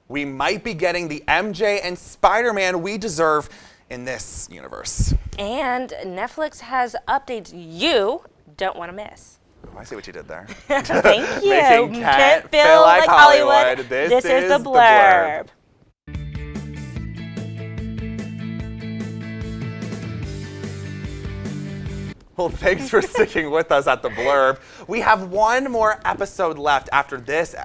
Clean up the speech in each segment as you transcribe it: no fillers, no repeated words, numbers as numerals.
We might be getting the MJ and Spider-Man we deserve in this universe. And Netflix has updates you don't want to miss. Oh, I see what you did there. Thank you. Making Kent feel like Hollywood. This is the Blurb. Well, thanks for sticking with us at the Blurb. We have one more episode left after this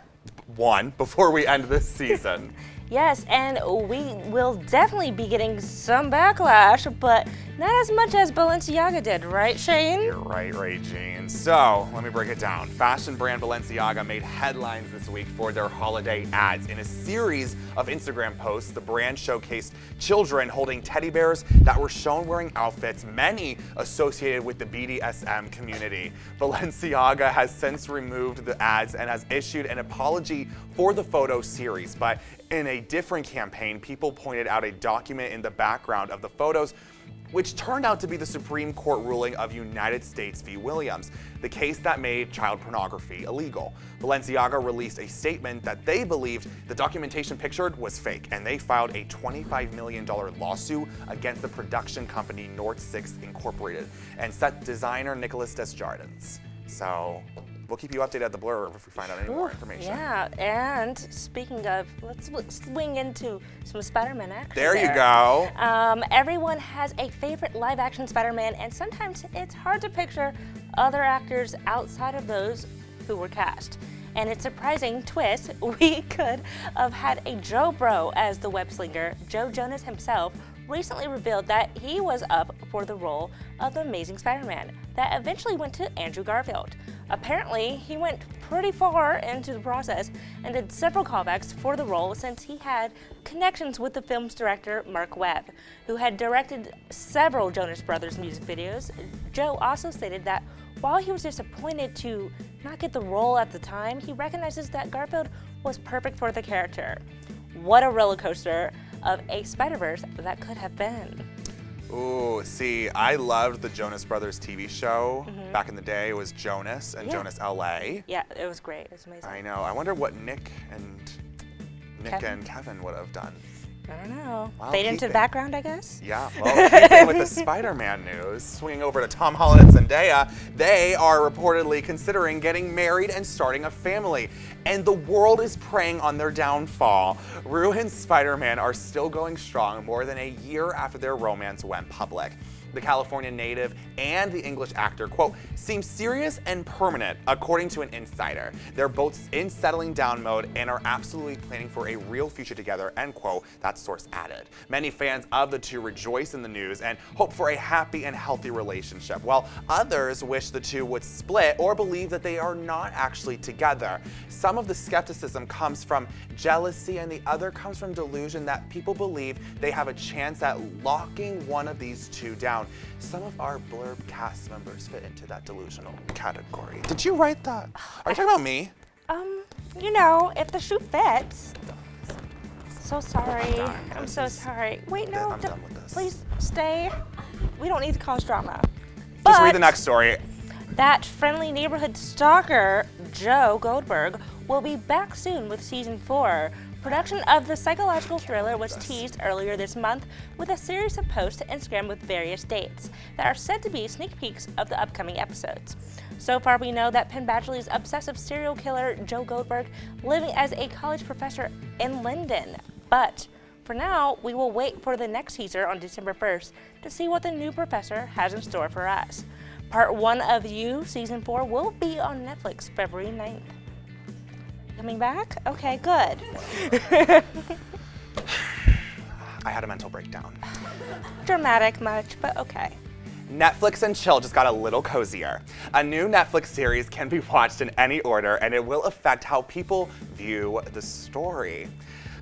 one before we end this season. Yes, and we will definitely be getting some backlash, but not as much as Balenciaga did, right, Shane? You're right, Jean. So, let me break it down. Fashion brand Balenciaga made headlines this week for their holiday ads. In a series of Instagram posts, the brand showcased children holding teddy bears that were shown wearing outfits, many associated with the BDSM community. Balenciaga has since removed the ads and has issued an apology for the photo series, but in a different campaign, people pointed out a document in the background of the photos which turned out to be the Supreme Court ruling of United States v. Williams, the case that made child pornography illegal. Balenciaga released a statement that they believed the documentation pictured was fake, and they filed a $25 million lawsuit against the production company North 6 Incorporated and set designer Nicholas Desjardins. So, we'll keep you updated at the Blurb if we find out any more information. Yeah, and speaking of, let's swing into some Spider-Man action. There you go. Everyone has a favorite live-action Spider-Man, and sometimes it's hard to picture other actors outside of those who were cast. And it's a surprising twist, we could have had a Joe Bro as the web slinger. Joe Jonas himself recently revealed that he was up for the role of the Amazing Spider-Man that eventually went to Andrew Garfield. Apparently, he went pretty far into the process and did several callbacks for the role since he had connections with the film's director, Mark Webb, who had directed several Jonas Brothers music videos. Joe also stated that while he was disappointed to not get the role at the time, he recognizes that Garfield was perfect for the character. What a roller coaster of a Spider-Verse that could have been. Ooh, see, I loved the Jonas Brothers TV show. Back in the day, it was Jonas and Jonas LA. Yeah, it was great. It was amazing. I know. I wonder what Nick and Kevin would have done. I don't know. Well, Fade into the background, I guess? Yeah, well, keeping with the Spider-Man news, swinging over to Tom Holland and Zendaya, they are reportedly considering getting married and starting a family. And the world is preying on their downfall. Rue and Spider-Man are still going strong more than a year after their romance went public. The California native and the English actor, quote, seem serious and permanent, according to an insider. They're both in settling down mode and are absolutely planning for a real future together, end quote, that source added. Many fans of the two rejoice in the news and hope for a happy and healthy relationship, while others wish the two would split or believe that they are not actually together. Some of the skepticism comes from jealousy and the other comes from delusion that people believe they have a chance at locking one of these two down. Some of our Blurb cast members fit into that delusional category. Did you write that? Are you talking about me? You know, if the shoe fits. So sorry. I'm so This is- sorry. Wait, no. I'm done with this. Please stay. We don't need to cause drama. Just read the But next story. that friendly neighborhood stalker, Joe Goldberg, will be back soon with season 4. Production of the psychological thriller was teased earlier this month with a series of posts to Instagram with various dates that are said to be sneak peeks of the upcoming episodes. So far, we know that Penn Badgley's obsessive serial killer, Joe Goldberg, living as a college professor in Linden. But for now, we will wait for the next teaser on December 1st to see what the new professor has in store for us. Part 1 of You, Season 4, will be on Netflix February 9th. Coming back? Okay, good. I had a mental breakdown. Dramatic much, but okay. Netflix and chill just got a little cozier. A new Netflix series can be watched in any order, and it will affect how people view the story.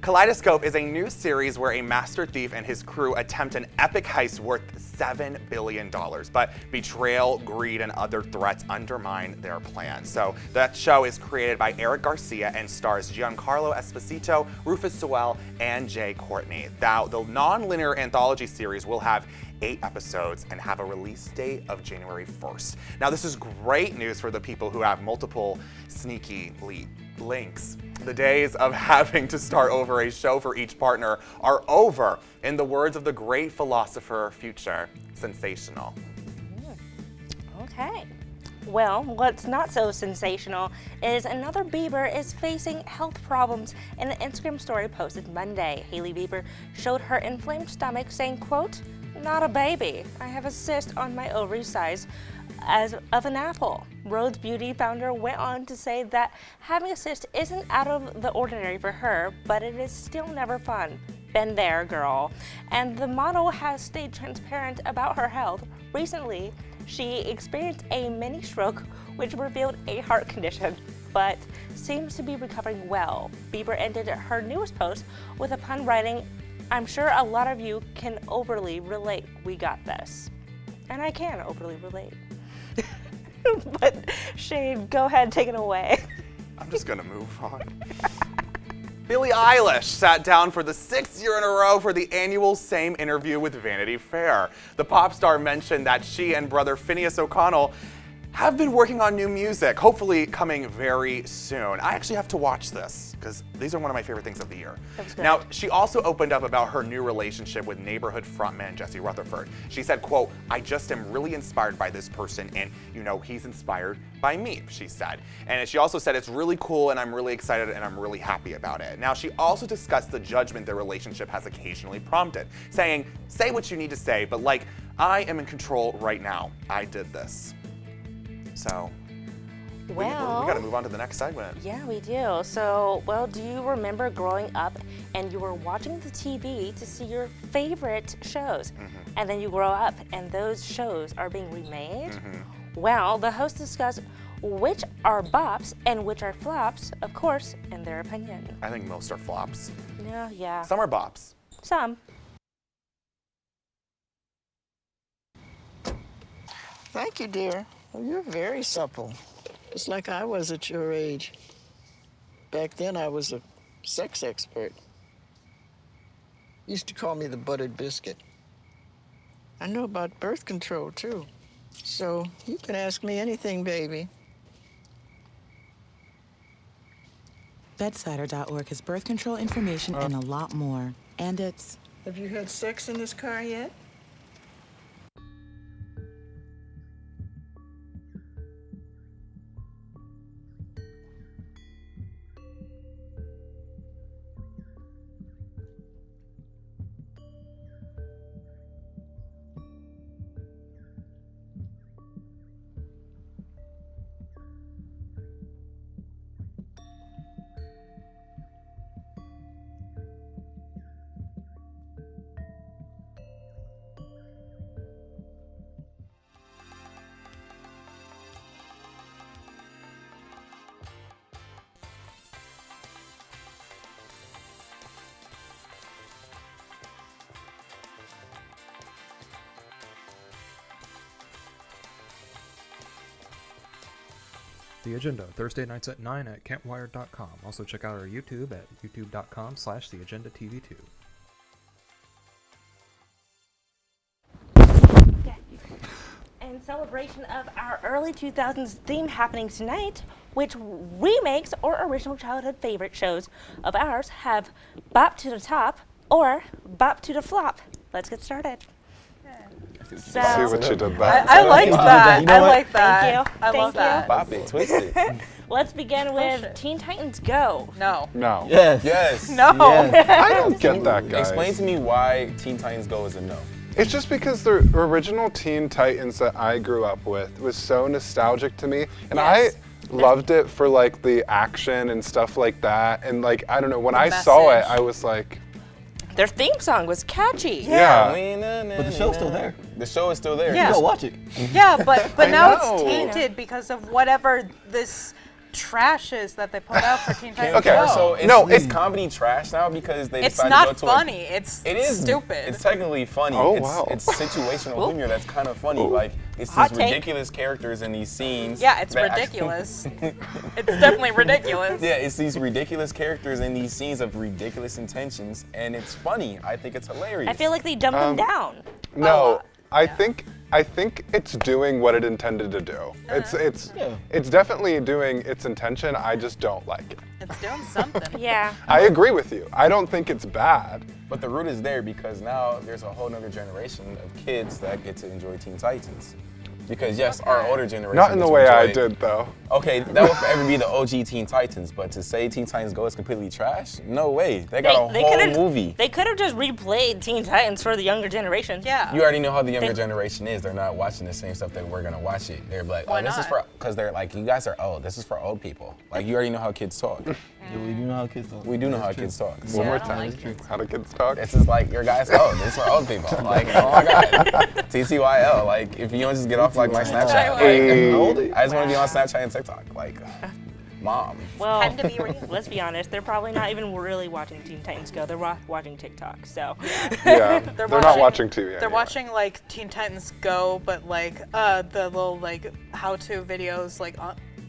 Kaleidoscope is a new series where a master thief and his crew attempt an epic heist worth $7 billion, but betrayal, greed, and other threats undermine their plan. So that show is created by Eric Garcia and stars Giancarlo Esposito, Rufus Sewell, and Jay Courtney. Now, the non-linear anthology series will have 8 episodes and have a release date of January 1st. Now, this is great news for the people who have multiple sneaky links. The days of having to start over a show for each partner are over. In the words of the great philosopher Future, sensational. Okay. Well, what's not so sensational is another Bieber is facing health problems in an Instagram story posted Monday. Hailey Bieber showed her inflamed stomach saying, quote, "Not a baby. I have a cyst on my ovary size as of an apple." Rhodes Beauty founder went on to say that having a cyst isn't out of the ordinary for her, but it is still never fun. Been there, girl. And the model has stayed transparent about her health. Recently, she experienced a mini stroke which revealed a heart condition, but seems to be recovering well. Bieber ended her newest post with a pun writing, "I'm sure a lot of you can overly relate. We got this." And I can overly relate. But Shane, go ahead, take it away. I'm just gonna move on. Billie Eilish sat down for the 6th year in a row for the annual Same Interview with Vanity Fair. The pop star mentioned that she and brother Phineas O'Connell have been working on new music, hopefully coming very soon. I actually have to watch this because these are one of my favorite things of the year. Now, she also opened up about her new relationship with Neighborhood frontman Jesse Rutherford. She said, quote, "I just am really inspired by this person and, you know, he's inspired by me," she said. And she also said, "It's really cool and I'm really excited and I'm really happy about it." Now, she also discussed the judgment their relationship has occasionally prompted, saying, "Say what you need to say, but like, I am in control right now. I did this." So, we gotta move on to the next segment. Yeah, we do. So, well, do you remember growing up and you were watching the TV to see your favorite shows? And then you grow up and those shows are being remade? Well, the hosts discuss which are bops and which are flops, of course, in their opinion. I think most are flops. Yeah. Some are bops. Some. Thank you, dear. Well, you're very supple. Just like I was at your age. Back then, I was a sex expert. Used to call me the buttered biscuit. I know about birth control, too. So you can ask me anything, baby. Bedsider.org has birth control information and a lot more. And it's... Have you had sex in this car yet? The Agenda, Thursday nights at 9 at campwire.com. Also check out our YouTube at youtube.com/theagendatv2. In celebration of our early 2000s theme happening tonight, which remakes or original childhood favorite shows of ours have bop to the top or bop to the flop. Let's get started. See what you did there. I like that. You know I what? like that. Thank you. I love that. Bop it, twist it. Let's begin with Teen Titans Go. No. No. Yes. Yes. No. I don't get that, guys. Explain to me why Teen Titans Go is a no. It's just because the original Teen Titans that I grew up with was so nostalgic to me, and Yes. I loved it for like the action and stuff like that. And like, I don't know, when The I saw it, message. I was like, Their theme song was catchy. yeah. But the show's still there. The show is still there. Yeah. You go watch it. Yeah, but I now know. it's tainted because of whatever this trash is that they put out for Teen Titans Okay, Go. So it's, No, it's it- comedy trash now because they It's decided not to go to funny. It's It is stupid. It's technically funny. Oh, it's, wow. it's situational humor that's kind of funny. Like it's Hot these take. ridiculous characters in these scenes. Yeah, it's that ridiculous. It's definitely ridiculous. Yeah, it's these ridiculous characters in these scenes of ridiculous intentions, and it's funny. I think it's hilarious. I feel like they dumbed them down. No, I think I think it's doing what it intended to do. It's definitely doing its intention. I just don't like it. It's doing something. Yeah. I agree with you. I don't think it's bad. But the root is there because now there's a whole nother generation of kids that get to enjoy Teen Titans. Because yes, our older generation. Not in the gets to way I enjoy- did, though. Okay, that will forever be the OG Teen Titans, but to say Teen Titans Go is completely trash? No way. They got a whole movie. They could have just replayed Teen Titans for the younger generation. Yeah. You already know how the younger generation is. They're not watching the same stuff that we're gonna watch it. They're like, Why oh, this is not? for, because they're like, you guys are old. This is for old people. Like, you already know how kids talk. Yeah, we do know how kids talk. We do know how kids talk. One more I don't time. like it. How do kids talk? This is like, your guys old. This is for old people. Like, oh my God. TTYL. Like, if you don't just get off like my Snapchat. Hey. Like, I just want to be on Snapchat and TikTok. Like, mom. Well, Time to be real. let's be honest. They're probably not even really watching Teen Titans Go. They're watching TikTok. So. Yeah, they're not watching TV They're anyway. watching like Teen Titans Go, but like the little like how-to videos like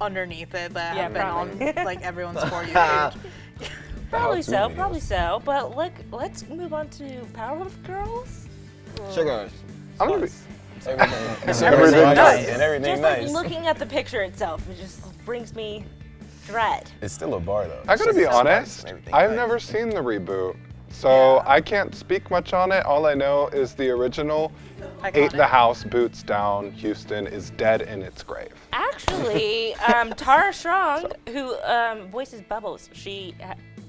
underneath it that Yeah, have been on probably. like everyone's For You page. Probably How-to so. videos. Probably so. But look, let's move on to Powerpuff Girls. Sugars. I'm gonna be, Everything, Everything nice. And everything Just nice. like looking at the picture itself, it just brings me dread. It's still a bar though. I gotta It's be just spice honest, and everything I've nice. never seen the reboot, so I can't speak much on it. All I know is the original ate Iconic. the house, boots down, Houston is dead in its grave. Actually, Tara Strong, who voices Bubbles, she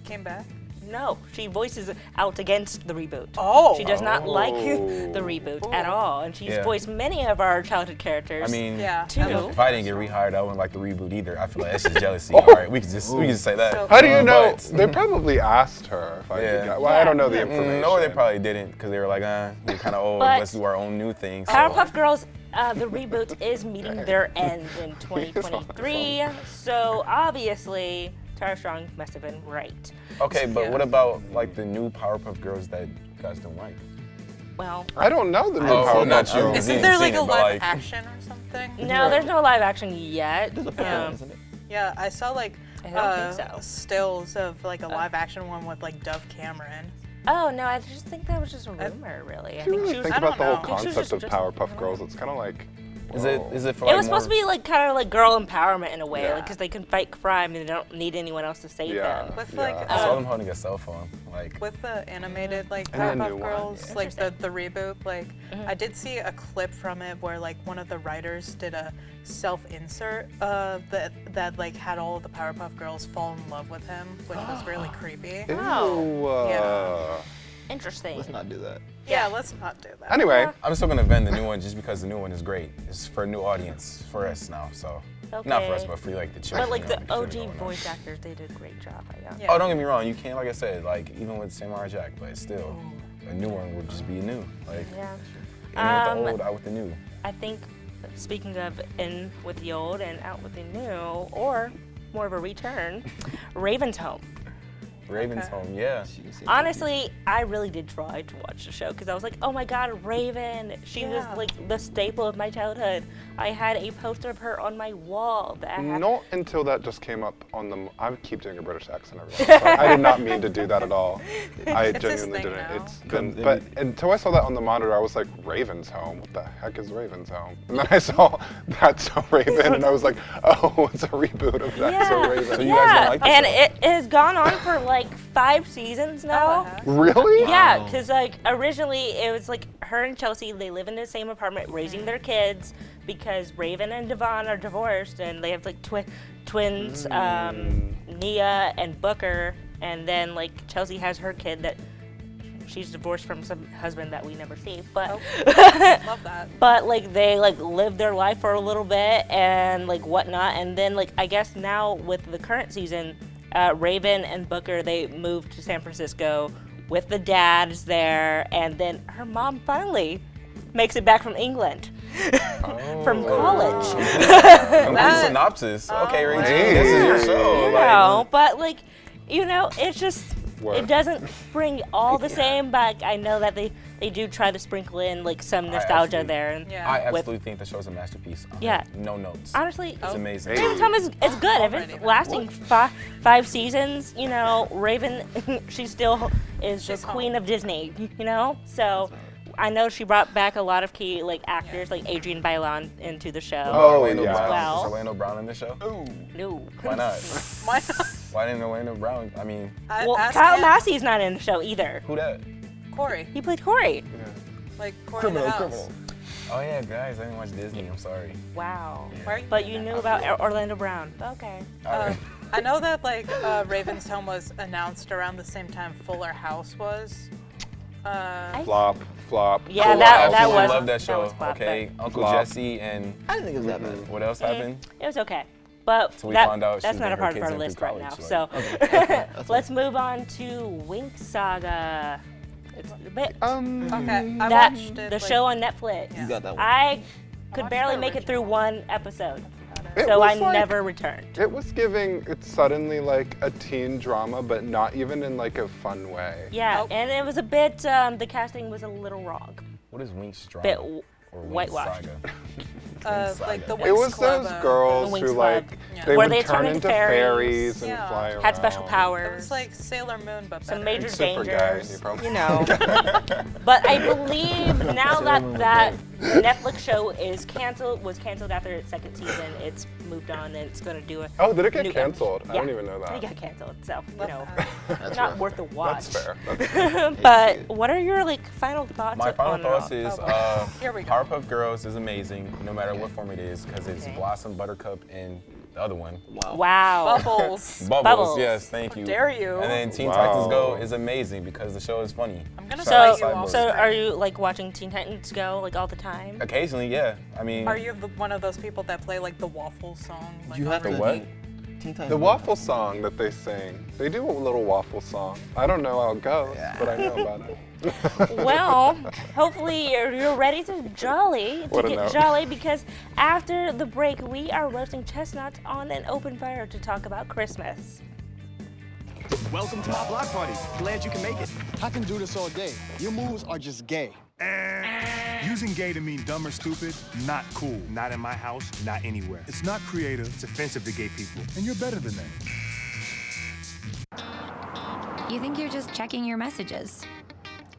Came back. no, she voices out against the reboot. Oh. She does not like Oh. the reboot at all, and she's Yeah. voiced many of our childhood characters. I mean, Yeah. Two. if I didn't get rehired, I wouldn't like the reboot either. I feel like that's just jealousy. All right, we can just say that. How do you know? But- They probably asked her if I Yeah. could get. Well, I don't know the Yeah. information. No, they probably didn't because they were like, you're kind of old. But- Let's do our own new thing. So. Powerpuff Girls, the reboot is meeting their end in 2023, so obviously Tara Strong must have been right. Okay, but Yeah. what about like the new Powerpuff Girls that you guys don't like? Well, I don't know the new Oh, Powerpuff not you. Girls. Isn't there like seen a it, but, live like- action or something? no, there's no live action yet. There's a fan, isn't it? Yeah, I saw like I don't think so. stills of like a live action one with like Dove Cameron. Oh no, I just think that was just a rumor, really. I If you think really she was. think I about the don't whole know. She was concept of just- Powerpuff Girls, it's kind of like. Is whoa. it for It like was supposed to be like kind of like girl empowerment in a way, Yeah. like because they can fight crime and they don't need anyone else to save Yeah. them. With Yeah. like I saw them holding a cell phone. Like, with the animated like And the new Powerpuff one, Girls, yeah. like the reboot, like I did see a clip from it where like one of the writers did a self-insert that like had all of the Powerpuff Girls fall in love with him, which was really creepy. Ew, Yeah. Interesting. Let's not do that. Yeah, let's not do that. Anyway, I'm still gonna vend the new one just because the new one is great. It's for a new audience, for us now. So, not for us, Okay. but for like the children. But like you the know, the OG children growing up. voice actors, they did a great job. I guess. Yeah. Oh, don't get me wrong. You can't, like I said, like even with Samurai Jack, but still, a new one would just be new. Like, Yeah. in with the old, out with the new. I think, speaking of in with the old and out with the new, or more of a return, Raven's Home. Raven's Okay. Home, yeah. Honestly, I really did try to watch the show because I was like, oh my god, Raven. She was Yeah. like the staple of my childhood. I had a poster of her on my wall that I had. not until that just came up on the. I keep doing a British accent every once. I did not mean to do that at all. I It's his genuinely thing didn't. now. It's been, but until I saw that on the monitor, I was like, Raven's Home. What the heck is Raven's Home? And then I saw That's So Raven, and I was like, oh, it's a reboot of That's So Raven. So you guys don't like the and show? it has gone on for like 5 seasons now. Really? Yeah, because like originally it was like her and Chelsea, they live in the same apartment raising their kids because Raven and Devon are divorced and they have like twins, Nia and Booker, and then like Chelsea has her kid that she's divorced from some husband that we never see, but Love that. but like they like live their life for a little bit and like whatnot, and then like I guess now with the current season, Raven and Booker, they moved to San Francisco with the dads there, and then her mom finally makes it back from England from college. Complete synopsis. Okay, Regine, Hey. this is your show. You like, know, but like, you know, it's just Word. it doesn't bring all the same, but I know that they do try to sprinkle in like some nostalgia absolutely- there. And Yeah. I with- absolutely think the show's a masterpiece. Yeah. No notes. honestly, It's amazing. Raven's Home is it's good. If Already. it's lasting five seasons, you know, Raven, she still is the She's queen home. of Disney, you know? So I know she brought back a lot of key actors like Adrian Bailon into the show. Oh, Orlando yeah. Brown. Well. Is Orlando Brown in the show? No. Why not? Why not? Why didn't Orlando Brown? I mean, Well, Ask Kyle him. Massey's not in the show either. who that? Corey. He played Corey. Like Corey in the house. Oh yeah, guys, I didn't watch Disney. I'm sorry. Wow. Why are you But doing you that? knew about Orlando Brown. Okay. All right. I know that Raven's Home was announced around the same time Fuller House was. Flop. Yeah, Oh, that wow, was. love that show. was flop, Okay, Uncle Flop. Jesse and I didn't think it was that bad. what else happened? It was okay. But So we found out that's she's not a bringing part her of our kids in list through right now. college, So let's move on to Wink Saga. It's a bit Okay, I that watched it. the show on Netflix. You got that one. I could watched barely the make it through one episode, It so I was like- never returned. It was giving, it's suddenly like a teen drama, but not even in like a fun way. Yeah, Nope. and it was a bit. The casting was a little wrong. What is Wink's drama? Bit or Wink's whitewashed. Saga? like the It Winx It was Club, those girls The Winx who Club. like, Yeah. they Where would they turn turn into into fairies and Yeah. fly around. Had special It powers. was like Sailor Moon, but Some better. major Except for dangers, guys, you probably- you know. But I believe now that Netflix show was canceled after its second season, it's moved on and it's going to do it. Oh, did it get New- canceled? I Yeah. don't even know that. It got canceled, so you know, That's not rough. worth the watch. That's fair. That's But what are your final thoughts? My final on thoughts is Here we go. Powerpuff Girls is amazing, no matter what form it is, because it's Okay. Blossom, Buttercup, and the other one. Wow. Bubbles. Bubbles, yes, thank you. dare you. And then Teen Wow. Titans Go is amazing because the show is funny. I'm gonna Shout out So, Cyborg. so are you watching Teen Titans Go all the time? Occasionally, yeah. I mean, Are you one of those people that play the waffle song? You on have to repeat? what? Teen Titans The Go. waffle song that they sing. They do a little waffle song. I don't know how it goes, but I know about it. Well, hopefully you're ready to What a get note. jolly because after the break we are roasting chestnuts on an open fire to talk about Christmas. Welcome to my block party. Glad you can make it. I can do this all day. Your moves are just gay. Using gay to mean dumb or stupid, not cool. Not in my house, not anywhere. It's not creative, it's offensive to gay people. And you're better than that. You think you're just checking your messages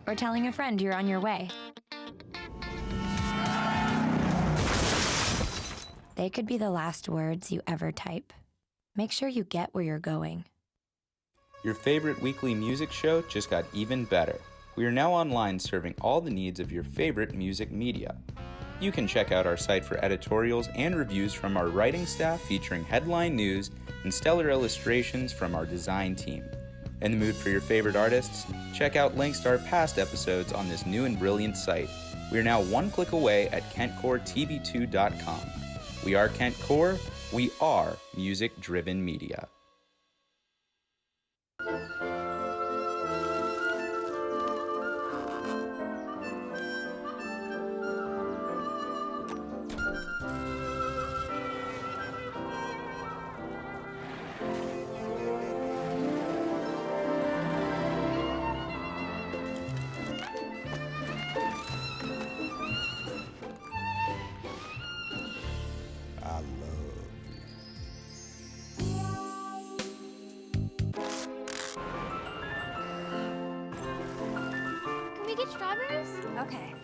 or telling a friend you're on your way. They could be the last words you ever type. Make sure you get where you're going. Your favorite weekly music show just got even better. We are now online serving all the needs of your favorite music media. You can check out our site for editorials and reviews from our writing staff featuring headline news and stellar illustrations from our design team. In the mood for your favorite artists? Check out links to our past episodes on this new and brilliant site. We are now one click away at KentCoreTV2.com. We are Kent Core. We are music-driven media. Can we get strawberries? Okay.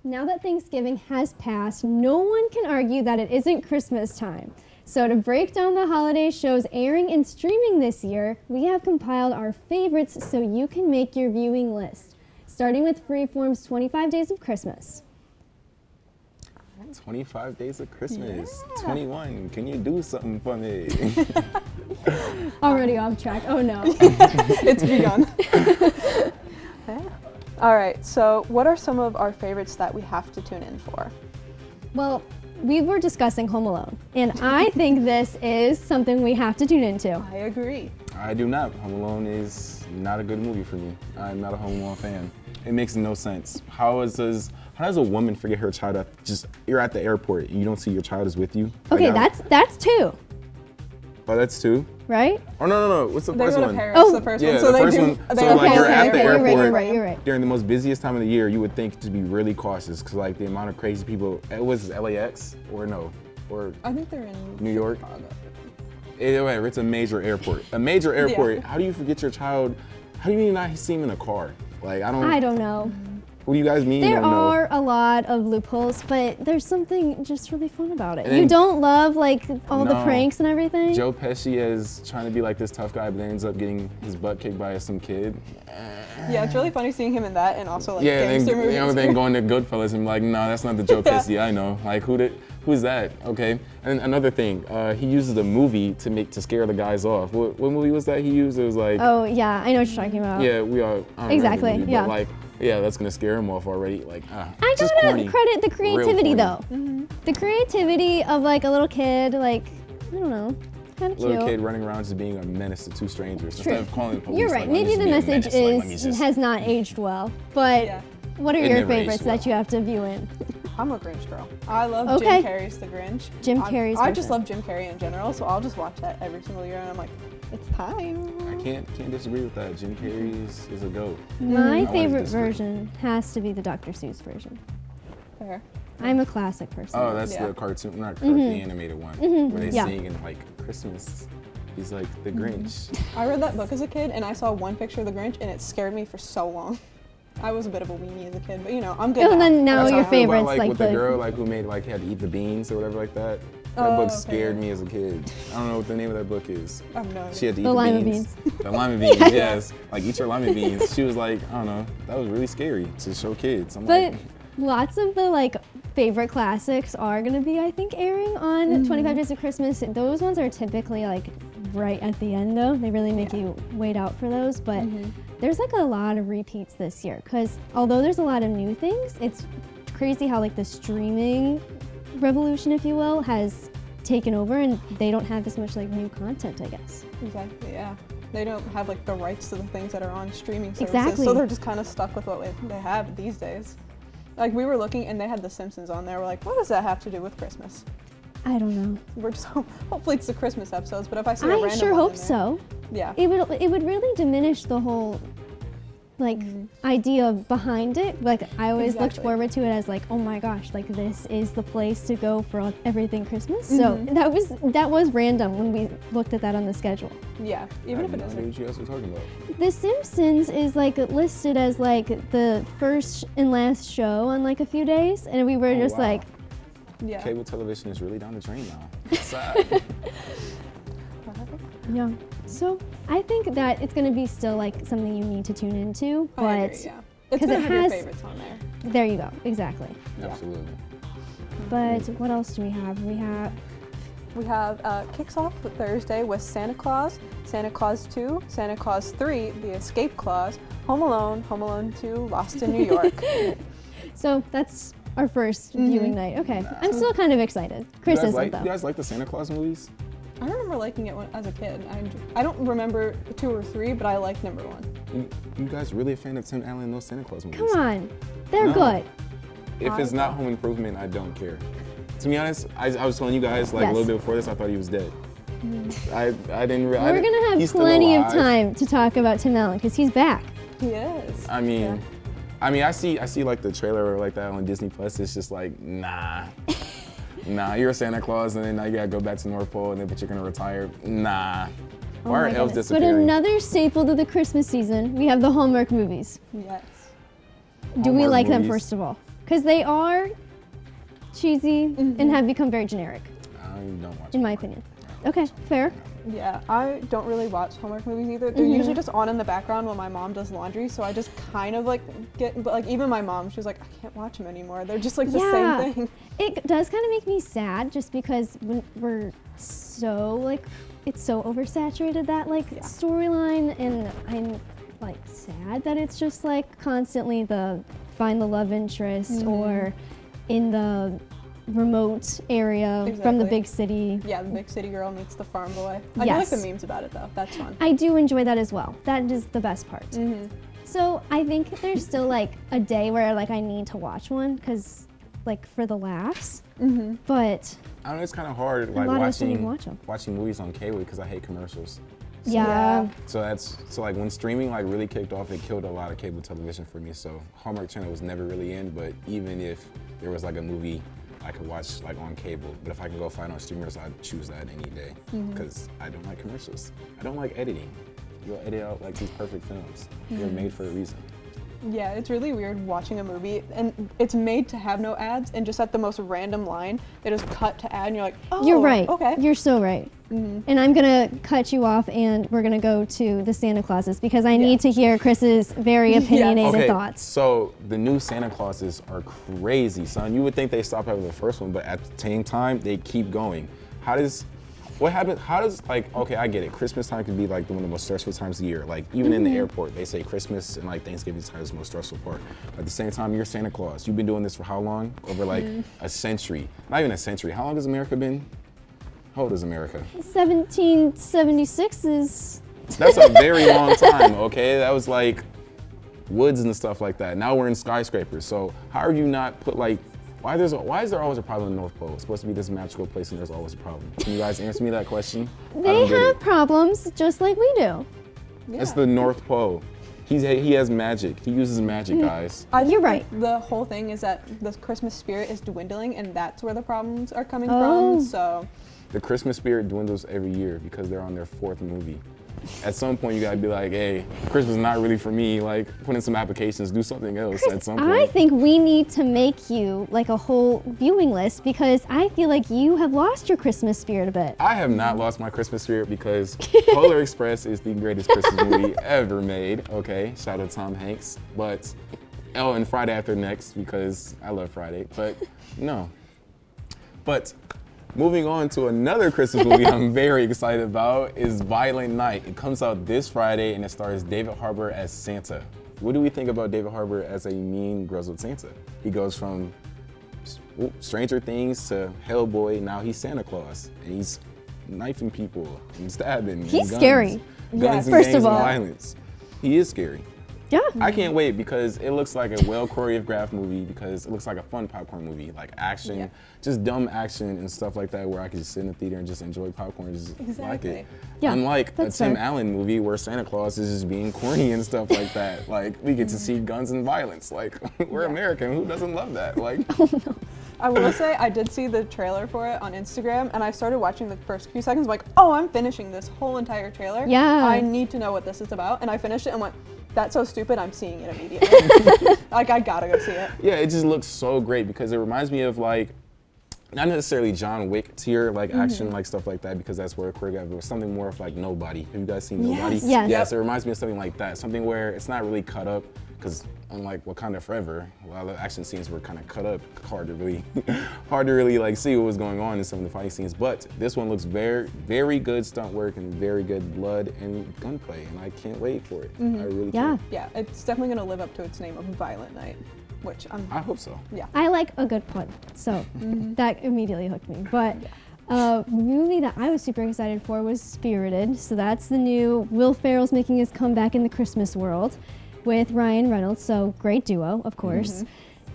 Now that Thanksgiving has passed, no one can argue that it isn't Christmas time. So to break down the holiday shows airing and streaming this year, we have compiled our favorites so you can make your viewing list. Starting with Freeform's 25 Days of Christmas. 25 Days of Christmas. 21. Can you do something for me? Already off track, oh no. It's begun. All right, so what are some of our favorites that we have to tune in for? Well, we were discussing Home Alone, and I think this is something we have to tune into. I agree. I do not. Home Alone is not a good movie for me. I'm not a Home Alone fan. It makes no sense. How does How does a woman forget her child at you're at the airport and you don't see your child is with you? Like, Okay, that's 2, Oh, that's 2? right? Oh, no. What's the They first go to one? Paris, the first Yeah, one. So the they first do. one. They So, go like, to you're Paris. at the You're right, airport you're right. during the most busiest time of the year. You would think to be really cautious because, like, the amount of crazy people. It was LAX or no? Or I think they're in New York? Chicago. Whatever, it's a major airport. A major airport, how do you forget your child? How do you not see him in a car? Like, I don't know. What do you guys mean you There don't know? are a lot of loopholes, but there's something just really fun about it. And You then- don't love like all the No. pranks and everything? Joe Pesci is trying to be like this tough guy, but then ends up getting his butt kicked by some kid. Yeah, it's really funny seeing him in that and also like Yeah, and gangster then, movies. then going to Goodfellas and like, no, that's not the Joe Pesci I know. Like, who's that? Okay. And another thing, he uses a movie to scare the guys off. What movie was that he used? It was like, Oh yeah, I know what you're talking about. yeah, we are. I don't remember Exactly, the movie, yeah. But like, yeah, that's gonna scare him off already. Like, I it's just gotta corny. credit the Real creativity corny. though. The creativity of like a little kid, like, I don't know, kind of cute. Little kid running around just being a menace to 2 strangers True. instead of calling the police. You're like, right. let me Maybe just the be a message menace, like, let me just- has not aged well. But Yeah. what are It your never aged favorites well. that you have to view in? I'm a Grinch girl. I love Okay. Jim Carrey's The Grinch. Jim I- Carrey's I just version. love Jim Carrey in general, so I'll just watch that every single year, and I'm like, it's time. I can't disagree with that. Jim Carrey is a goat. My I wouldn't favorite disagree. version has to be the Dr. Seuss version. Fair. I'm a classic person. Oh, that's Yeah. the cartoon, not Mhm. the animated one, where they Yeah. sing in like Christmas. He's like the Grinch. I read that book as a kid, and I saw one picture of the Grinch, and it scared me for so long. I was a bit of a weenie as a kid, but you know, I'm good Oh, now. then now That's how your I feel about, favorites like like with the girl like who made like had to eat the beans or whatever like that. That Oh, book okay. scared me as a kid. I don't know what the name of that book is. I have no idea. She had to eat The the lima beans. beans. The lima beans, yes. Like eat your lima beans. She was like, I don't know. That was really scary to show kids. I'm But like, lots of the like favorite classics are gonna be, I think, airing on 25 Days of Christmas. Those ones are typically like right at the end though. They really make you wait out for those. But there's like a lot of repeats this year because although there's a lot of new things, it's crazy how like the streaming revolution, if you will, has taken over and they don't have as much like new content, I guess. Exactly, yeah. They don't have like the rights to the things that are on streaming services, Exactly. so they're just kind of stuck with what they have these days. Like we were looking and they had The Simpsons on there. We're like, what does that have to do with Christmas? I don't know. We're just hopefully it's the Christmas episodes, but if I see a I random sure one hope in there- so. Yeah. It would really diminish the whole like idea behind it. Like I always looked Exactly. forward to it as like, oh my gosh, like this is the place to go for everything Christmas. So that was random when we looked at that on the schedule. Yeah, even if it I don't know isn't. what you guys were talking about. The Simpsons is like listed as like the first and last show on like a few days, and we were Oh, just wow. like, Yeah. Cable television is really down the drain now. It's sad. yeah. So I think that it's gonna be still like something you need to tune into, but I agree, yeah. It's 'cause gonna it have your has- favorites on there. there you go, exactly. Absolutely. But what else do we have? We have kicks off Thursday with Santa Claus, Santa Claus 2, Santa Claus 3, The Escape Clause, Home Alone 2, Lost in New York. So that's our first viewing night. Okay, I'm still kind of excited. Chris isn't You though. guys like the Santa Claus movies? I remember liking it as a kid. I don't remember 2 or 3, but I liked number 1. You guys really a fan of Tim Allen and those Santa Claus movies? Come on, they're No. good. If it's not Home Improvement, I don't care. To be honest, I was telling you guys like Yes. a little bit before this, I thought he was dead. I didn't. We're gonna have he's still plenty of alive. time to talk about Tim Allen because he's back. He is. I mean, I see like the trailer like that on Disney Plus. It's just like, nah, you're a Santa Claus, and then now you gotta go back to North Pole, and then but you're gonna retire. Nah. Oh Why are my elves goodness. But disappearing? another staple to the Christmas season, we have the Hallmark movies. Yes. Do we Hallmark like them movies. first of all? Because they are cheesy and have become very generic, I don't watch. in my opinion. Okay, fair. Yeah, I don't really watch Hallmark movies either. They're usually just on in the background when my mom does laundry, so I just kind of like but like even my mom, she's like, I can't watch them anymore. They're just like the same thing. It does kind of make me sad just because when we're so like, it's so oversaturated that like storyline, and I'm like sad that it's just like constantly the find the love interest or in the remote area from the Exactly. big city. Yeah, the big city girl meets the farm boy. I do like Yes. the memes about it though. That's fun. I do enjoy that as well. That is the best part. So I think there's still like a day where like I need to watch one because like for the laughs. But I don't know, it's kind of hard like lot of us don't even watch 'em. watching movies on cable because I hate commercials. yeah. So like when streaming like really kicked off, it killed a lot of cable television for me. So Hallmark Channel was never really in, but even if there was like a movie I could watch like on cable, but if I can go find on streamers, I'd choose that any day because I don't like commercials. I don't like editing. You'll edit out like these perfect films. They're made for a reason. Yeah, it's really weird watching a movie and it's made to have no ads, and just at the most random line, they just cut to ad and you're like, oh, You're right. Okay. You're so right. And I'm gonna cut you off and we're gonna go to the Santa Clauses because I need to hear Chris's very opinionated Okay, thoughts. so the new Santa Clauses are crazy, son. You would think they stopped after the first one, but at the same time, they keep going. What happens, how does, like, okay, I get it. Christmas time can be like one of the most stressful times of the year. Like, even in the airport, they say Christmas and like Thanksgiving time is the most stressful part. At the same time, you're Santa Claus. You've been doing this for how long? Over like a century. Not even a century. How long has America been? How old is America? 1776 is. That's a very long time, okay? That was like woods and stuff like that. Now we're in skyscrapers. So how are you not put like, why is there always a problem in the North Pole? It's supposed to be this magical place and there's always a problem. Can you guys answer me that question? They have problems just like we do. It's the North Pole. He has magic. He uses magic, guys. You're right. The whole thing is that the Christmas spirit is dwindling, and that's where the problems are coming Oh. from. So The Christmas spirit dwindles every year because they're on their 4th movie. At some point, you gotta be like, hey, Christmas is not really for me. Like, put in some applications, do something else at some point. I think we need to make you like a whole viewing list because I feel like you have lost your Christmas spirit a bit. I have not lost my Christmas spirit because Polar Express is the greatest Christmas movie ever made. Okay, shout out to Tom Hanks. But, and Friday After Next because I love Friday. But no. But moving on to another Christmas movie I'm very excited about is Violent Night. It comes out this Friday and it stars David Harbour as Santa. What do we think about David Harbour as a mean, grizzled Santa? He goes from Stranger Things to Hellboy, now he's Santa Claus. And he's knifing people and stabbing. He's and guns, scary. Guns and First gangs of all. and violence. He is scary. Yeah. I can't wait because it looks like a well choreographed movie because it looks like a fun popcorn movie, like action, just dumb action and stuff like that where I can just sit in the theater and just enjoy popcorn and just like it. Yeah, Unlike a that's Tim fair. Allen movie where Santa Claus is just being corny and stuff like that. Like we get to see guns and violence. Like we're American, who doesn't love that? Like I will say I did see the trailer for it on Instagram, and I started watching the first few seconds. Like, oh, I'm finishing this whole entire trailer. Yeah. I need to know what this is about, and I finished it and went, that's so stupid. I'm seeing it immediately. Like I gotta go see it. yeah, it just looks so great because it reminds me of like not necessarily John Wick tier like action like stuff like that because that's where choreographed, but something more of like Nobody. Have you guys seen Nobody? Yes. Yes, it reminds me of something like that. Something where it's not really cut up because unlike Wakanda Forever, a lot of the action scenes were kind of cut up, hard to really like see what was going on in some of the fighting scenes. But this one looks very, very good stunt work and very good blood and gunplay, and I can't wait for it. I really can't. Yeah, it's definitely gonna live up to its name of Violent Night, which I hope so. Yeah. I like a good pun, so that immediately hooked me. But a movie that I was super excited for was Spirited. So that's the new Will Ferrell's making his comeback in the Christmas world with Ryan Reynolds. So great duo, of course.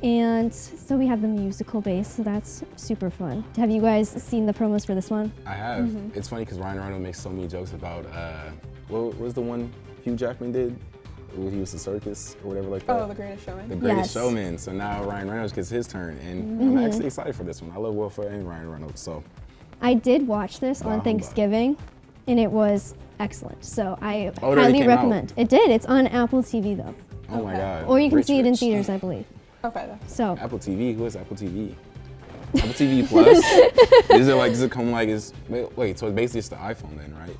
And so we have the musical base, so that's super fun. Have you guys seen the promos for this one? I have. It's funny because Ryan Reynolds makes so many jokes about what was the one Hugh Jackman did? When he was the circus or whatever like that. Oh, The Greatest Showman. The Greatest Showman. So now Ryan Reynolds gets his turn, and I'm actually excited for this one. I love Will Ferrell and Ryan Reynolds. So I did watch this on Thanksgiving, and it was excellent. So I it highly already came recommend. It did. It's on Apple TV though. Oh my God. Or you can see it in Rich. theaters, I believe. Okay. So Apple TV. Who is Apple TV? Apple TV Plus. Does it come like wait? So basically it's the iPhone then, right?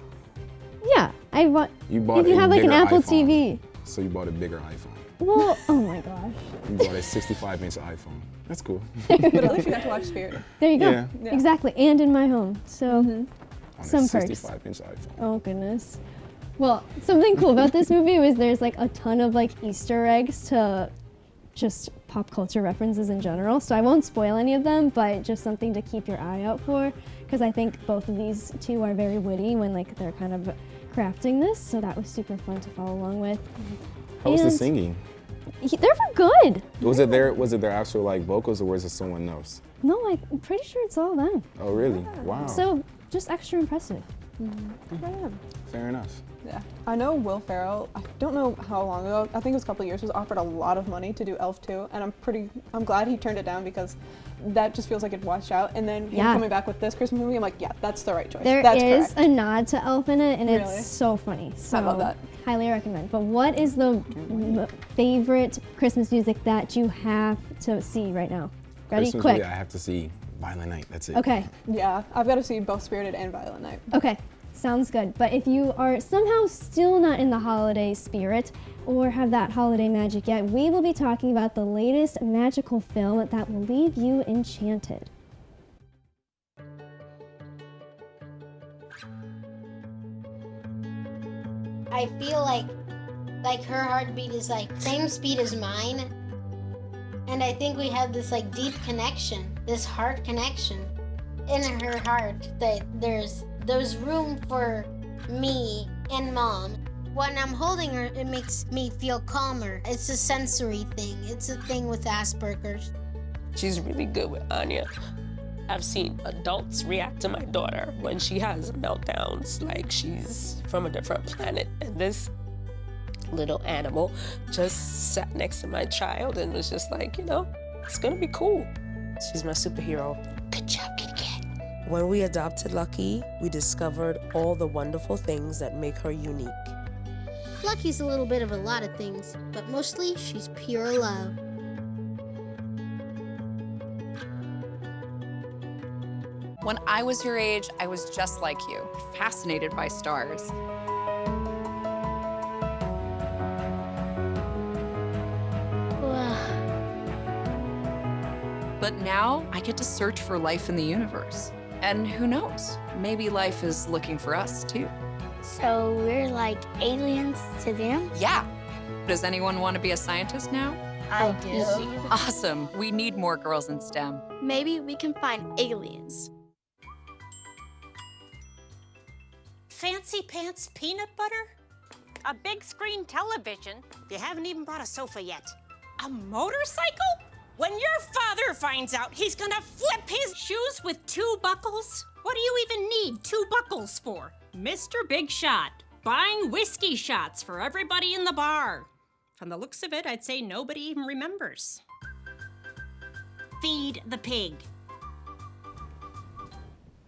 yeah, I want. You bought If you a have like an bigger Apple iPhone. TV. So you bought a bigger iPhone. Well, oh my gosh. You bought a 65-inch iPhone. That's cool. But at least you got to watch Spirit. There you go. Yeah. Exactly, and in my home. So On some a perks. 65-inch iPhone. Oh goodness. Well, something cool about this movie was there's like a ton of like Easter eggs to just pop culture references in general. So I won't spoil any of them, but just something to keep your eye out for, because I think both of these two are very witty when like they're kind of crafting this. So that was super fun to follow along with. How was the And singing? They were good. Was it their actual like vocals or was it someone else? No, I'm pretty sure it's all them. Oh really? Wow. So just extra impressive. Fair enough. Yeah, I know Will Ferrell, I don't know how long ago, I think it was a couple of years, was offered a lot of money to do Elf 2, and I'm glad he turned it down because that just feels like it washed out. And then him coming back with this Christmas movie, I'm like, yeah, that's the right choice. That's is correct. a nod to Elf in it, and Really? it's so funny. So I love that. Highly recommend. But what is the favorite Christmas music that you have to see right now? Ready? Christmas Quick. movie, I have to see Violent Night. That's it. Okay. Yeah, I've got to see both Spirited and Violent Night. Okay. Sounds good. But if you are somehow still not in the holiday spirit or have that holiday magic yet, we will be talking about the latest magical film that will leave you enchanted. I feel like her heartbeat is like same speed as mine. And I think we have this like deep connection, this heart connection in her heart that there's room for me and Mom. When I'm holding her, it makes me feel calmer. It's a sensory thing. It's a thing with Asperger's. She's really good with Anya. I've seen adults react to my daughter when she has meltdowns, like she's from a different planet. And this little animal just sat next to my child and was just like, you know, it's gonna be cool. She's my superhero. Good job, Kitty Cat. When we adopted Lucky, we discovered all the wonderful things that make her unique. Lucky's a little bit of a lot of things, but mostly she's pure love. When I was your age, I was just like you, fascinated by stars. But now I get to search for life in the universe. And who knows, maybe life is looking for us too. So we're like aliens to them? Yeah. Does anyone want to be a scientist now? I do. Awesome. We need more girls in STEM. Maybe we can find aliens. Fancy pants peanut butter? A big screen television? You haven't even bought a sofa yet. A motorcycle? When your father finds out, he's gonna flip his shoes with 2 buckles? What do you even need 2 buckles for? Mr. Big Shot, buying whiskey shots for everybody in the bar. From the looks of it, I'd say nobody even remembers. Feed the pig.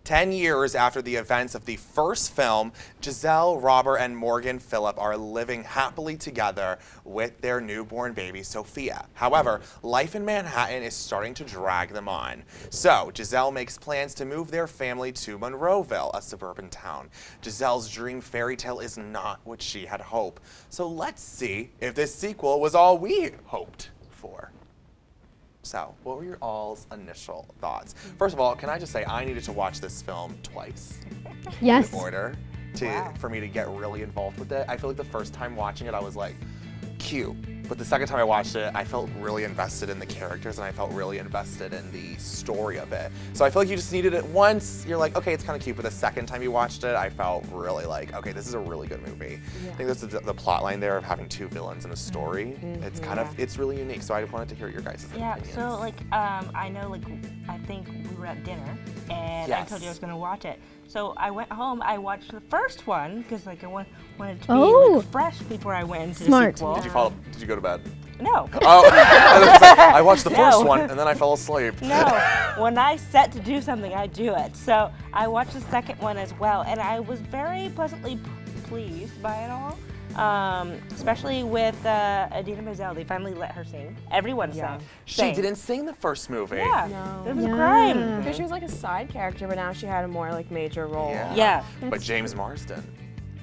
10 years after the events of the first film, Giselle, Robert, and Morgan Phillip are living happily together with their newborn baby, Sophia. However, life in Manhattan is starting to drag them on. So, Giselle makes plans to move their family to Monroeville, a suburban town. Giselle's dream fairy tale is not what she had hoped. So let's see if this sequel was all we hoped for. So, what were your all's initial thoughts? First of all, can I just say I needed to watch this film twice. Yes. In order for me to get really involved with it. I feel like the first time watching it, I was like, cute. But the second time I watched it, I felt really invested in the characters and I felt really invested in the story of it. So I feel like you just needed it once. You're like, okay, it's kind of cute. But the second time you watched it, I felt really like, okay, this is a really good movie. Yeah. I think that's the plot line there of having 2 villains in a story. It's kind of, it's really unique. So I wanted to hear your guys' opinions. So like, I know like, I think we were at dinner and I told you I was gonna watch it. So I went home, I watched the first one because like I wanted to be like, fresh before I went into the sequel. Did you go to bed? No. Oh, I watched the first one and then I fell asleep. No, when I set to do something, I do it. So I watched the second one as well, and I was very pleasantly pleased by it all. Especially with Idina Menzel, they finally let her sing. Everyone sang. She didn't sing the first movie. Yeah, No. it was a crime. Because she was like a side character, but now she had a more like major role. Yeah. But James Marsden.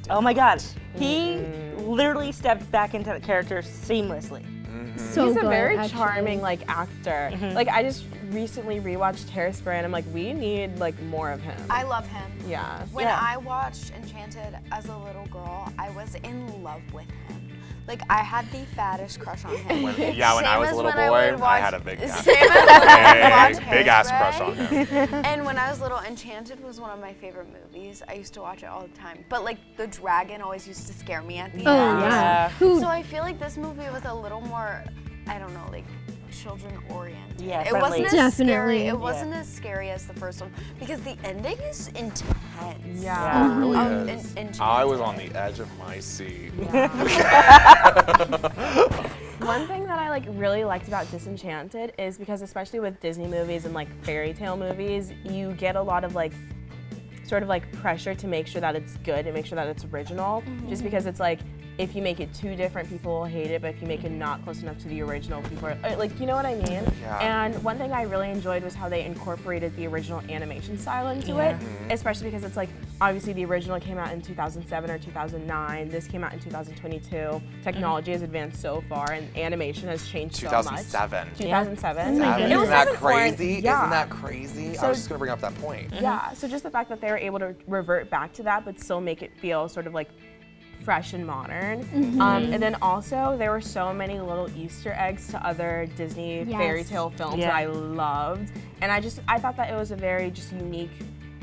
Oh my God, he literally stepped back into the character seamlessly. So he's a very charming like actor. Like I just recently rewatched Hairspray and I'm like, we need like more of him. I love him. Yeah. When I watched Enchanted as a little girl, I was in love with him. Like, I had the fattest crush on him. When I was a little boy, I had a big Same as when I would watch big ass Hairspray. crush on him. And when I was little, Enchanted was one of my favorite movies. I used to watch it all the time. But like the dragon always used to scare me at the end. yeah. So I feel like this movie was a little more, I don't know, like children oriented. Yeah, it wasn't as Definitely. scary. It wasn't as scary as the first one because the ending is intense. Yeah. It really is. I was on the edge of my seat. One thing that I really liked about Disenchanted is because especially with Disney movies and fairy tale movies, you get a lot of sort of pressure to make sure that it's good and make sure that it's original. Just because it's if you make it too different, people will hate it, but if you make it not close enough to the original, people are you know what I mean? Yeah. And one thing I really enjoyed was how they incorporated the original animation style into it, especially because it's obviously the original came out in 2007 or 2009. This came out in 2022. Technology has advanced so far, and animation has changed so much. 2007. 2007. Isn't that It crazy? was yeah. Isn't that crazy? I was just gonna bring up that point. Yeah. So just the fact that they were able to revert back to that, but still make it feel sort of fresh and modern. And then also there were so many little Easter eggs to other Disney fairy tale films that I loved. And I thought that it was a very just unique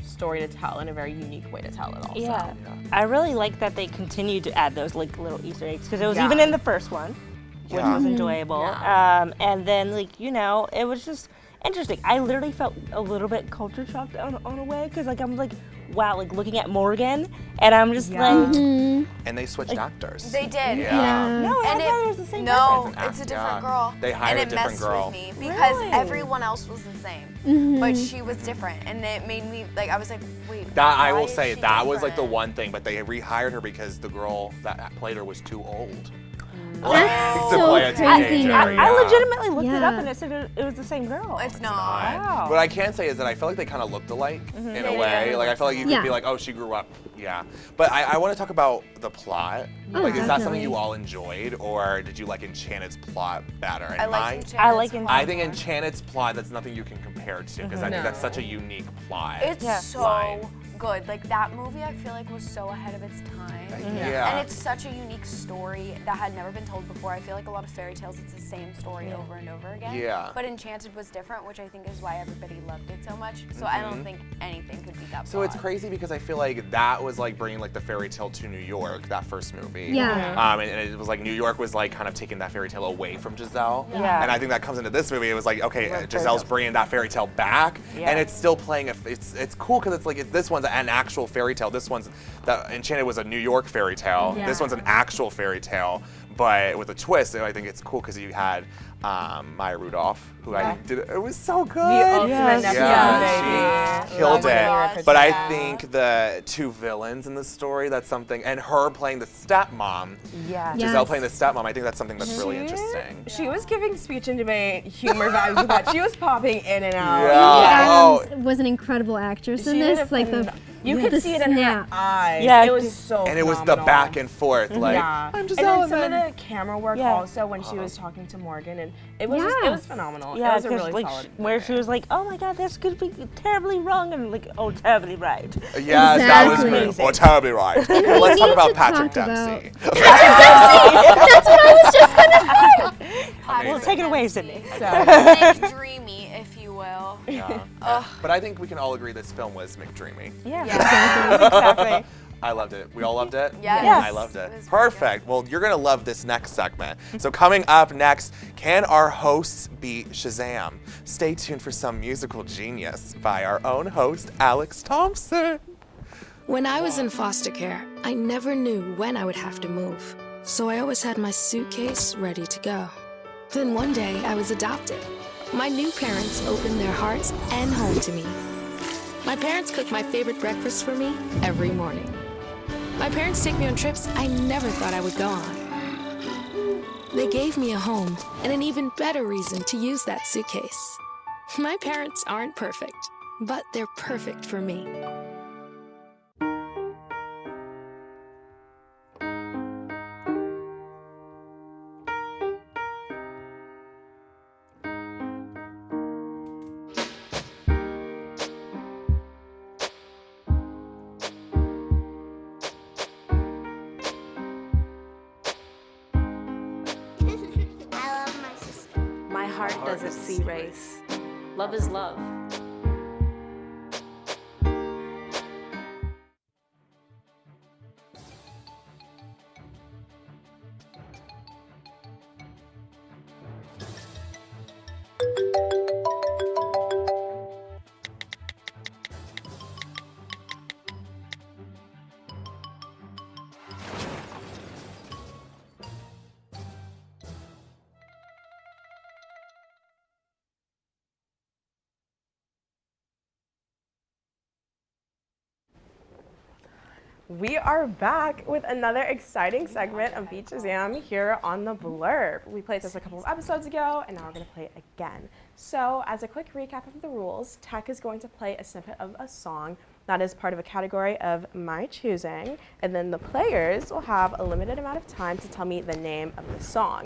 story to tell and a very unique way to tell it also. Yeah. I really like that they continued to add those little Easter eggs because it was even in the first one, which was enjoyable. And then it was just interesting. I literally felt a little bit culture shocked on a way because I'm wow, looking at Morgan, and I'm just And they switched actors. They did. Yeah. No, And I thought it was the same No, person. it's a different girl. They hired and a different it girl. messed with me because Really? everyone else was the same, but she was different, and it made me I was like, wait. That I why will is say she that was the different? one thing, but they rehired her because the girl that played her was too old. That's to so play a crazy. teenager, I legitimately looked it up Yeah. and it said it was the same girl. It's not. Wow. What I can say is that I felt like they kind of looked alike in a They way. did. I felt like you could be oh, she grew up. Yeah. But I want to talk about the plot. Oh, Is that something definitely. you all enjoyed, or did you like Enchanted's plot better? And I like I like I think Enchanted's plot, that's nothing you can compare to, because I think that's such a unique plot. It's so good. That movie, I feel was so ahead of its time. Yeah. And it's such a unique story that had never been told before. I feel like a lot of fairy tales, it's the same story over and over again. Yeah. But Enchanted was different, which I think is why everybody loved it so much. So I don't think anything could beat that So it's plot. crazy because I feel like that was bringing the fairy tale to New York, that first movie. Yeah. And it was New York was kind of taking that fairy tale away from Giselle. Yeah. And I think that comes into this movie. It was okay, Giselle's bringing that fairy tale back, Yeah. and it's still playing. It's cool because this one's an actual fairy tale. This one's Enchanted was a New York fairy tale. Yeah. This one's an actual fairy tale, but with a twist. And I think it's cool because you had Maya Rudolph, who I did. It was so good. The ultimate nepotism She baby. killed Love it. it. But I Yeah. think the two villains in the story, that's something, and her playing the stepmom, Yeah. Giselle playing the stepmom, I think that's something that's really interesting. She was giving speech and debate humor vibes with that. She was popping in and out. Yeah. Adams was an incredible actress in She did this. you the could see it in her snap. eyes. Yeah, it was so And it was the phenomenal. back and forth, yeah. I'm And Giselle. then some of the camera work Yeah. also when she was talking to Morgan, and it was Yeah. it was phenomenal. Yeah, it was a 'cause, really solid. where she was oh my god, this could be terribly wrong, and oh, terribly right. Yes, that was Exactly. good. Or terribly right. And Well, let's we talk need about to Patrick talk Dempsey. That's what I was just gonna say. Well, take it away, Sydney. Nick Dreamy, if you will. Yeah. But I think we can all agree this film was McDreamy. Yeah. Exactly. I loved it. We all loved it? Yes. Yes. I loved it. It was very Perfect. Well, you're going to love this next segment. So coming up next, can our hosts beat Shazam? Stay tuned for some musical genius by our own host, Alex Thompson. When I was in foster care, I never knew when I would have to move. So I always had my suitcase ready to go. Then one day, I was adopted. My new parents opened their hearts and home to me. My parents cook my favorite breakfast for me every morning. My parents take me on trips I never thought I would go on. They gave me a home and an even better reason to use that suitcase. My parents aren't perfect, but they're perfect for me. heart doesn't see race. Love is love. We are back with another exciting segment of Beat Shazam here on the Blurb. We played this a couple of episodes ago, and now we're going to play it again. So, as a quick recap of the rules, Tech is going to play a snippet of a song that is part of a category of my choosing, and then the players will have a limited amount of time to tell me the name of the song.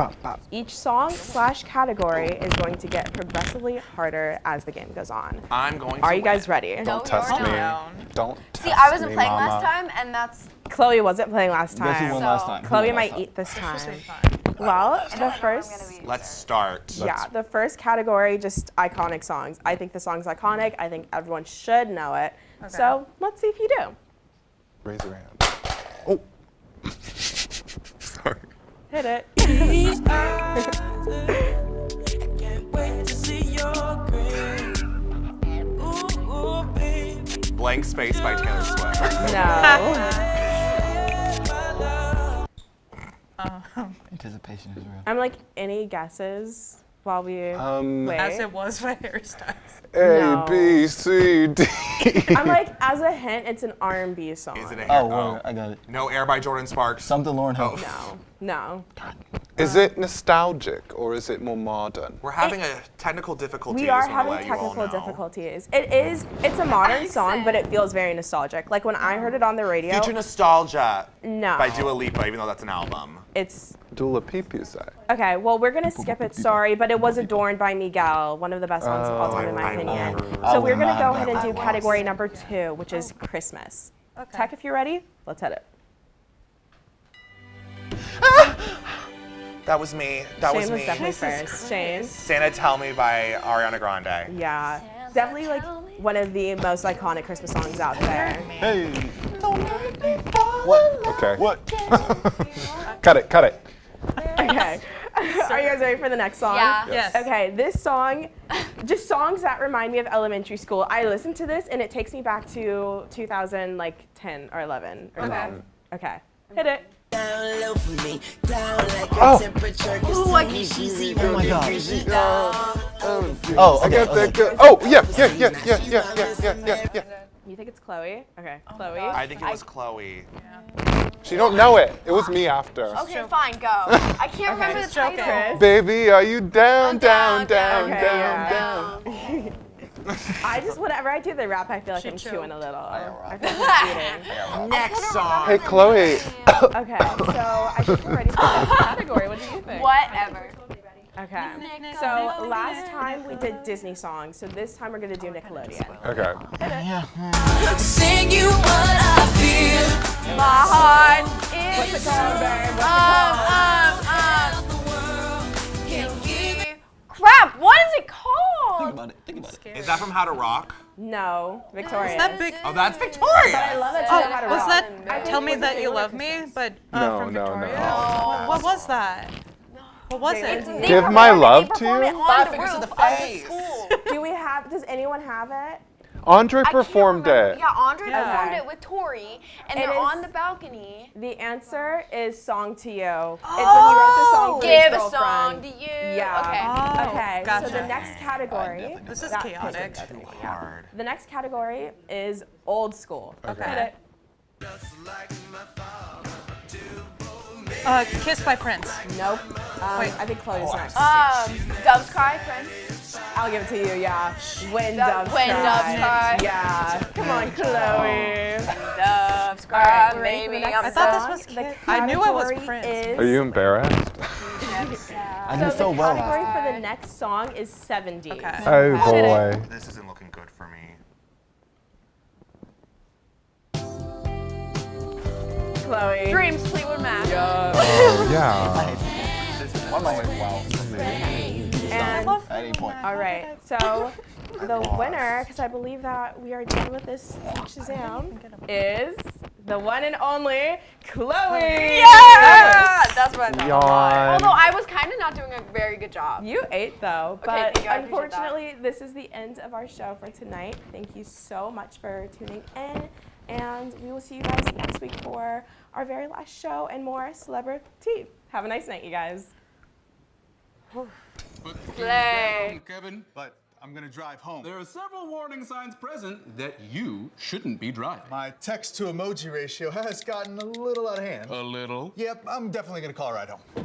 Each song/category is going to get progressively harder as the game goes on. I'm going to Are you guys ready? Don't test me. Don't test me, See, I wasn't playing Mama. last time, and that's... Chloe wasn't playing last time. Guess who won last time? Chloe might eat this time. Well, the first... Let's start. Yeah, the first category, just iconic songs. I think the song's iconic. I think everyone should know it. Okay. So let's see if you do. Raise your hand. Oh. Sorry. Hit it. Blank Space by Taylor Swift. No. Anticipation is real. I'm like, any guesses while we wait? As it was by Harry Styles. A, B, C, D. I'm like, as a hint, it's an R&B song. Is it a I got it. No Air by Jordan Sparks. Something Lauren Hill. No. Is it nostalgic or is it more modern? We're having a technical difficulty. We are having technical difficulties. It's a modern song, but it feels very nostalgic. Like when I heard it on the radio. Future Nostalgia No. by Dua Lipa, even though that's an album. It's Dua Lipa, you say? okay. Well, we're gonna skip it. Sorry, but it was Adorned by Miguel, one of the best songs of all time in my opinion. So we're gonna go ahead and do category number 2, which is Christmas. Okay. Tech, if you're ready, let's hit it. That was me. That was Shane me. was definitely first. Shane. Santa Tell Me by Ariana Grande. Yeah, definitely like one of the most iconic Christmas songs out there. Hey. What? Okay. What? Cut it. Okay. Are you guys ready for the next song? Yeah. Yes. Okay, this song, just songs that remind me of elementary school. I listen to this and it takes me back to 2010 or 11 or 12. Okay, hit it. Oh. Ooh, I can see Oh my God. Oh, I got that good. Oh, yeah. You think it's Chloe? Okay, Chloe. I think it was Chloe. She don't know it. It was me after. Okay, fine, go. I can't remember the title. Chris. Baby, are you down? I just, whenever I do the rap, I feel like I'm chewing a little. I feel like I'm eating. Next song. Hey, Chloe. Okay, so I think we're ready for the next category. What do you think? Whatever. Okay, so last time we did Disney songs, so this time we're gonna do Nickelodeon. Okay. Sing you what I feel. My heart is. What's it called, babe? Crap, what is it called? Think about it. Is that from How to Rock? No, Victoria. Is that big? Oh, that's Victoria. But I love it. How to was Rock. that I think Tell it Me was That the You favorite Love Me? Christmas. But No, from no, Victoria? no. What was that? What was it? Give my love to Perform it you. on the roof of the school. Does anyone have it? Andre performed it. Yeah, Andre Yeah. performed it with Tori, and It they're is- on the balcony. The answer is Song to You. It's when he wrote the song for his Give a girlfriend. song to you. Yeah. Okay. Okay. gotcha. So the next category. This is that- chaotic. Hard. The next category is old school. Okay. Hit it. Kiss by Prince. Nope. Wait. I think Chloe's next. Doves Cry, Prince. I'll give it to you. Yeah. When Doves doves When cry. Doves Cry. Yeah. Come on, Chloe. Doves All right, Cry, ready for the baby. next I thought this song? was The Kiss. I knew it was category Prince. is- Are you embarrassed? I did so the well category last for the next song is 70s. Okay. Oh boy. This isn't looking good for me. Chloe. Dreams, Fleetwood Mac. Oh yeah. One moment. Wow. And at any point. All right, so the winner, because I believe that we are done with this Shazam, is the one and only Chloe. Yeah! That's what I thought. Yawn. Although I was kind of not doing a very good job. You ate though, Okay, but thank you, I appreciate that. unfortunately, this is the end of our show for tonight. Thank you so much for tuning in, and we will see you guys next week for our very last show and more celebrity. Have a nice night, you guys. Slay. Kevin. But I'm gonna drive home. There are several warning signs present that you shouldn't be driving. My text to emoji ratio has gotten a little out of hand. A little? Yep, I'm definitely gonna call a ride home.